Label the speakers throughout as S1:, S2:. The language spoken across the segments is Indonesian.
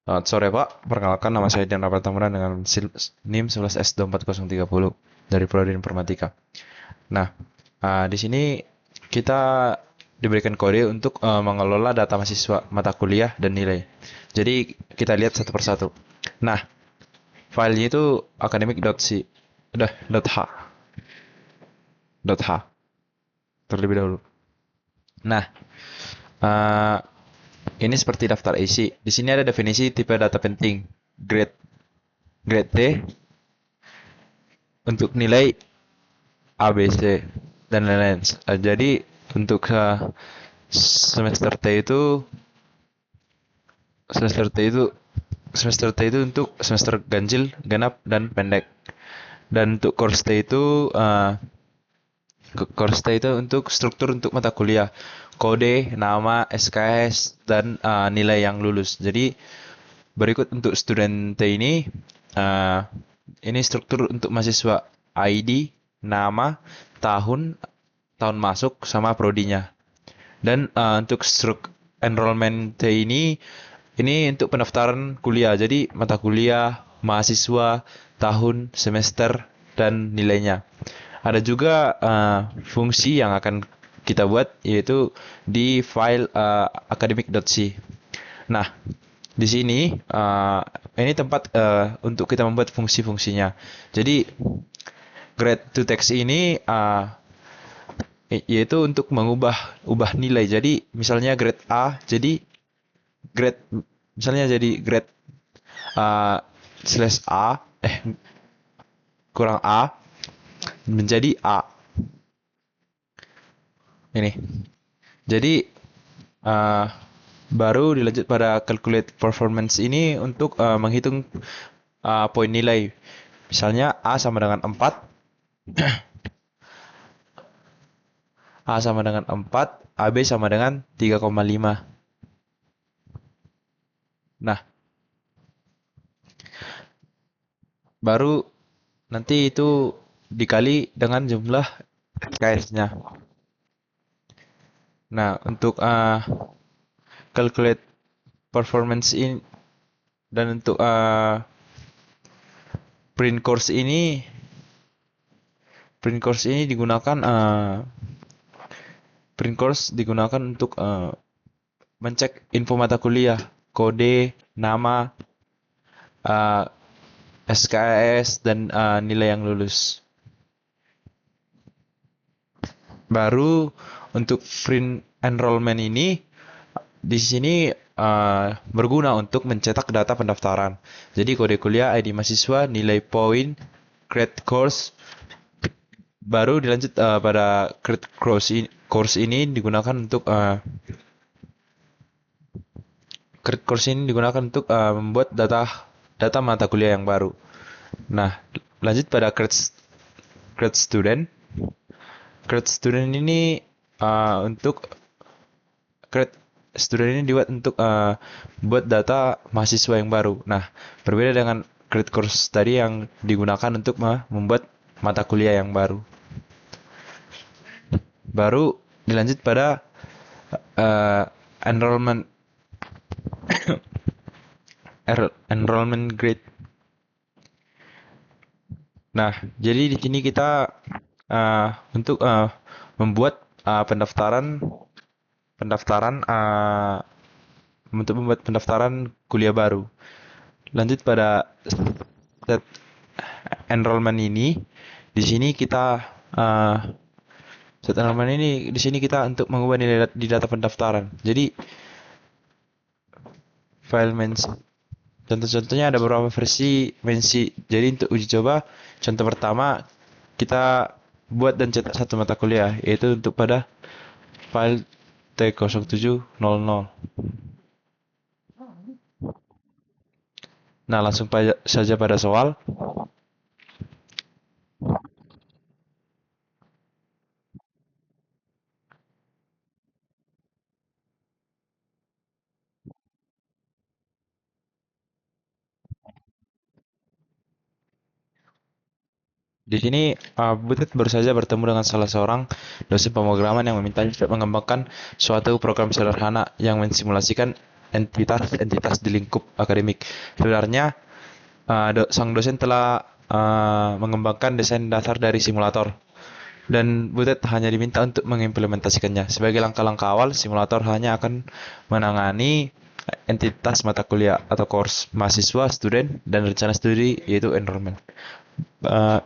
S1: Selamat sore Pak, perkenalkan nama saya Dian Pratama dengan NIM 11S24030 dari Prodi Informatika. Nah, di sini kita diberikan kode untuk mengelola data mahasiswa, mata kuliah, dan nilai. Jadi kita lihat satu persatu. Nah, filenya itu academic.c, udah .h terlebih dahulu. Nah, uh, ini seperti daftar isi. Di sini ada definisi tipe data penting, grade grade T untuk nilai A, B, C, dan lain-lain. Jadi untuk semester T itu semester T itu semester T itu untuk semester ganjil, genap, dan pendek. Dan untuk course T itu course T itu untuk struktur untuk mata kuliah, kode, nama, SKS, dan nilai yang lulus. Jadi berikut untuk student T ini struktur untuk mahasiswa, ID, nama, tahun, tahun masuk, sama prodinya. Dan untuk struk enrollment ini untuk pendaftaran kuliah. Jadi mata kuliah, mahasiswa, tahun, semester, dan nilainya. Ada juga fungsi yang akan kita buat yaitu di file academic.c. Nah, di sini ini tempat untuk kita membuat fungsi-fungsinya. Jadi grade to text ini yaitu untuk ubah nilai. Jadi misalnya grade A jadi grade misalnya jadi grade uh, slash A kurang A menjadi A ini. Jadi uh, baru dilanjut pada calculate performance ini untuk menghitung poin nilai. Misalnya A sama dengan 4, A sama dengan 4, AB sama dengan 3,5. Nah, baru nanti itu dikali dengan jumlah SKS-nya. Nah, untuk calculate performance in dan untuk print course ini digunakan print course digunakan untuk mencek info mata kuliah, kode, nama, uh, SKS, dan nilai yang lulus. Baru untuk print enrollment ini di sini berguna untuk mencetak data pendaftaran. Jadi kode kuliah, ID mahasiswa, nilai poin, grade course. Baru dilanjut pada grade course ini digunakan untuk membuat data mata kuliah yang baru. Nah, lanjut pada grade student. Grade student ini untuk grade student ini dibuat untuk buat data mahasiswa yang baru. Nah, berbeda dengan grade course tadi yang digunakan untuk membuat mata kuliah yang baru. Baru dilanjut pada enrollment enrollment grade. Nah, jadi di sini kita untuk membuat pendaftaran untuk membuat pendaftaran kuliah baru. Lanjut pada set enrollment ini. Di sini kita set enrollment ini di sini kita untuk mengubah nilai di data pendaftaran. Jadi file mensi. Contoh-contohnya ada beberapa versi mensi. Jadi untuk uji coba, contoh pertama kita buat dan cetak satu mata kuliah, yaitu untuk pada file T0700. Nah, langsung saja pada soal. Di sini, Butet baru saja bertemu dengan salah seorang dosen pemrograman yang memintanya untuk mengembangkan suatu program sederhana yang mensimulasikan entitas-entitas di lingkup akademik. Sebenarnya sang dosen telah mengembangkan desain dasar dari simulator, dan Butet hanya diminta untuk mengimplementasikannya. Sebagai langkah-langkah awal, simulator hanya akan menangani entitas mata kuliah atau course mahasiswa, student, dan rencana studi, yaitu enrollment. Uh,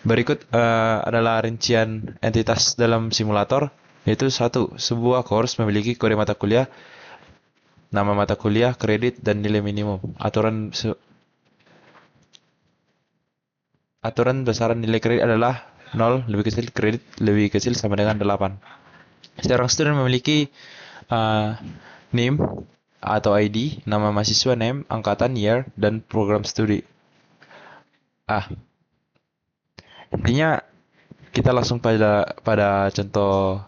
S1: Berikut adalah rincian entitas dalam simulator, yaitu satu, sebuah course memiliki kode mata kuliah, nama mata kuliah, kredit, dan nilai minimum. Aturan besaran nilai kredit adalah 0 lebih kecil, kredit lebih kecil sama dengan 8. Seorang student memiliki name atau ID, nama mahasiswa, name, angkatan, year, dan program studi. Intinya kita langsung pada contoh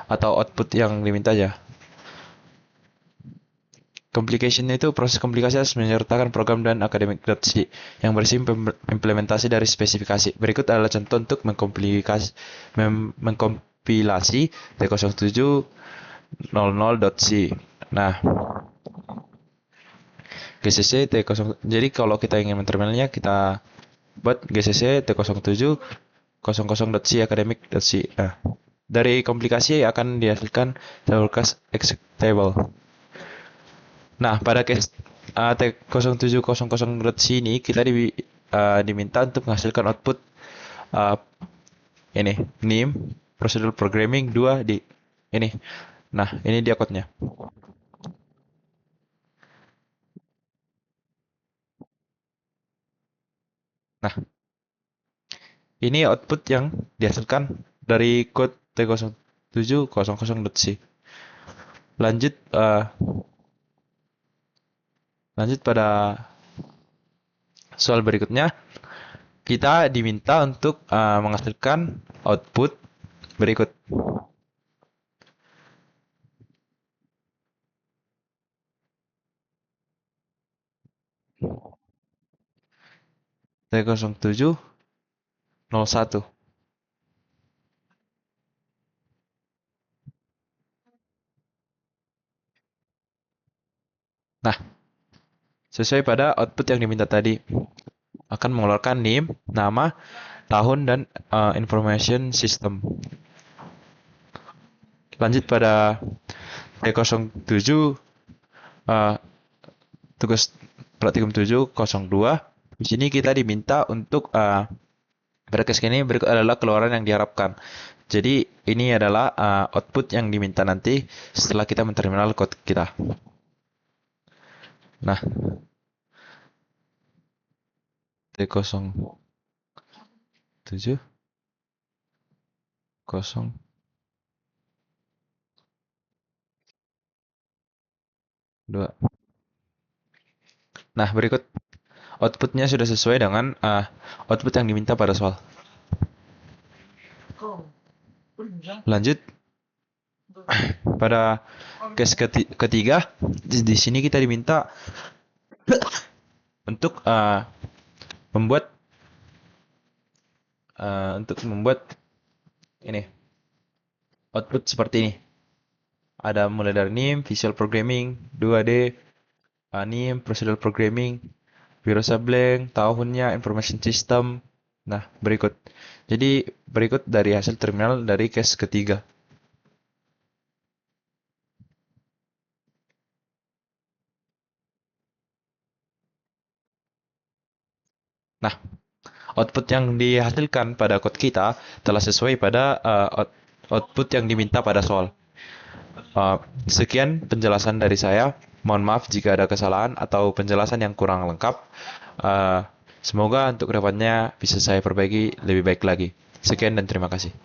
S1: atau output yang diminta aja. Complication itu proses komplikasi harus menyertakan program dan academic.c yang berisi implementasi dari spesifikasi. Berikut adalah contoh untuk mengkompilasi T0700.c. Nah, GCC T0. Jadi kalau kita ingin menterminalnya, kita buat GCC T0700.c academic.c. Nah, dari komplikasi akan dihasilkan tabulkas executable. Nah, pada case T0700.c ini kita diminta untuk menghasilkan output ini name procedural programming 2 di ini. Nah, ini dia code-nya. Nah, ini output yang dihasilkan dari code T0700.c. Lanjut pada soal berikutnya. Kita diminta untuk menghasilkan output berikut. T0701. Nah, sesuai pada output yang diminta tadi, akan mengeluarkan name, nama, tahun, dan information system. Lanjut pada T07 tugas praktikum 702. Di sini kita diminta untuk pada case ini berikut adalah keluaran yang diharapkan. Jadi ini adalah output yang diminta nanti setelah kita menterminal code kita. Nah, T07 02. Nah, berikut outputnya sudah sesuai dengan output yang diminta pada soal. Lanjut pada case ketiga, di sini kita diminta untuk membuat ini output seperti ini. Ada mulai dari name, visual programming, 2D, name, procedural programming, Virosa blank, tahunnya, information system. Nah, berikut. Jadi berikut dari hasil terminal dari case ketiga. Nah, output yang dihasilkan pada code kita telah sesuai pada output yang diminta pada soal. Sekian penjelasan dari saya. Mohon maaf jika ada kesalahan atau penjelasan yang kurang lengkap. Semoga untuk kedepannya bisa saya perbaiki lebih baik lagi. Sekian dan terima kasih.